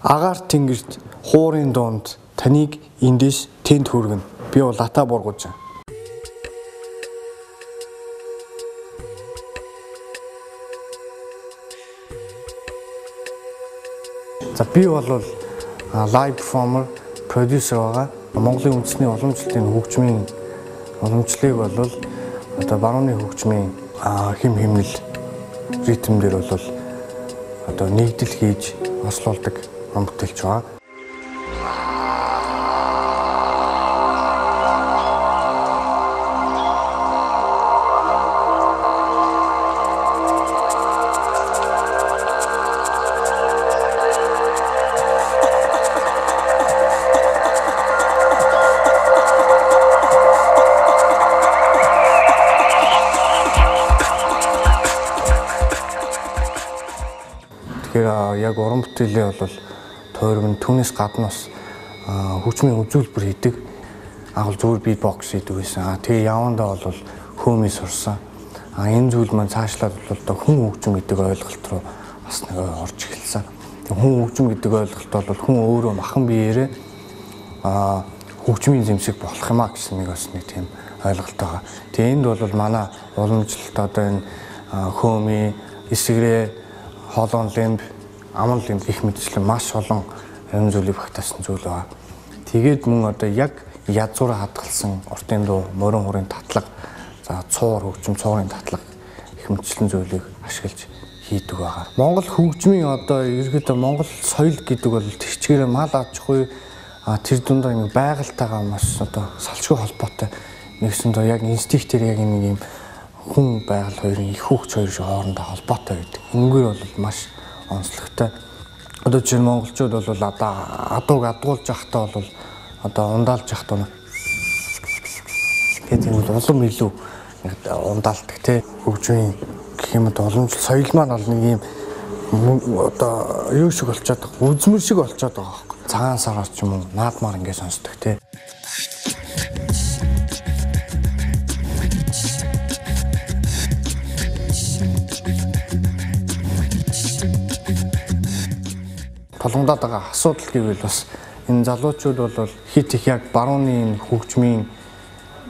Агаар тэнгэрт хуурын дунд таныг эндээс тэнд хүргэнэ. Би бол ата бургууж. За би бол live performer, producer байгаа. Монголын үндэсний уламжлалтын хөгжмийн уламжлалыг бол одоо барууны хөгжмийн хэм хэмнэл ритм дээр бол одоо нэгдэл хийж ослуулдаг ном бүтээлч байгаа. Тэгэхээр яг уран бүтээлээ бол тойрог нь түүнээс гадна бас хөгжмийн үзүүлбэр хийдэг. Агал зүгээр битбокс хийдэг байсан. Тэгээ явандаа бол хөөмий сурсан. Энэ зүйл маань цаашлаад бол одоо хүн хөгжим гэдэг ойлголт руу бас нэг орж эхэлсэн. Хүн хөгжим гэдэг ойлголт бол хүн өөрөө махан биеэрээ хөгжмийн зэмсэг болох юмаа гэсэн нэг бас нэг тийм ойлголт байгаа. Тэгээ энд бол манай уламжлалт одоо энэ хөөмий, эсгэрээ, хоолон лимб, аман лимб гэх мэтчлэн маш олон юм зүйлийг багтаасан зүйл байгаа. Тэгээд мөн одоо яг язгуур хадгалсан уртын дуу, морин хурын татлага, за цуур хөгжим, цуурын татлага гэх мэтчлэн зүйлийг ашиглаж хийдэг байгаа. Монгол хөгжмийн одоо ерөөдөө Монгол соёл гэдэг бол тэгчгээрээ мал аж ахуй тэр дундаа нэг байгальтайгаа маш одоо салшгүй холбоотой нэгсэн доо яг инстинктээр яг нэг юм хүн байгаль хоёрын их хөвгч хоёр шиг хоорондоо холбоотой байдаг. Энэгээр бол маш онцлогтой. Одоо жишээ нь монголчууд бол одоо адууг адгуулж явахдаа бол одоо ундаалж явахдаа гэдэг нь улам илүү ундаалдаг тий. Хөгжмийн гэх юм уламжлал соёл маань бол нэг юм одоо юу шиг болчиход байгаа. Үзмэр шиг болчиход байгаа байхгүй. Цагаан сараар ч юм уу наадмаар ингэ сонсдог тий. Толгондоод байгаа асуудал гэвэл бас энэ залуучууд бол хит их яг барууны хөгжмийн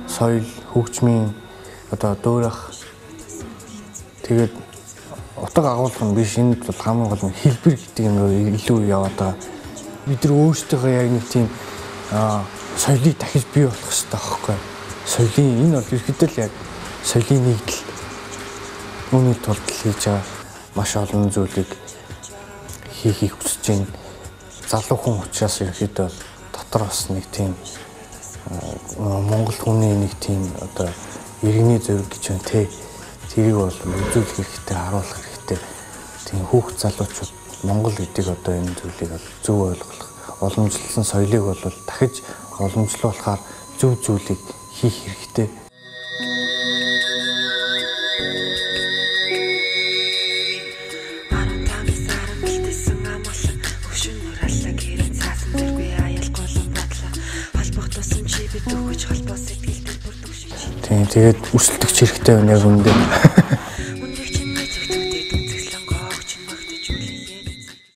соёл, хөгжмийн одоо дөөрөх тэгээд утга агуулгах нь биш, энд бол хамгийн гол нь хэлбэр гэдэг юм илүү яваад байгаа. Бид нар өөрсдөө яг нэг тийм соёлыг дахиж бий болох хэрэгтэй байхгүй. Соёлын энэ бол ерөөдөө л яг соёлын нэгдэл. Үүний тулд хийж байгаа маш олон зүйлийг хийхийг хүсэж байна. Залуу хүн учраас ерөөдөө дотор бас нэг тийм Монгол хүний нэг тийм одоо иргэний зориг гэж байна те. Тэрийг бол үзүүлэх хэрэгтэй, харуулах хэрэгтэй. Тийм хүүхд залуучууд Монгол гэдэг одоо энэ зүйлийг зөв ойлгох, уламжлалсан соёлыг бол дахиж уламжлуулахаар зөв зүйлийг хийх хэрэгтэй. Тэгээд өрсөлдөгч хэрэгтэй байна яг үндэ.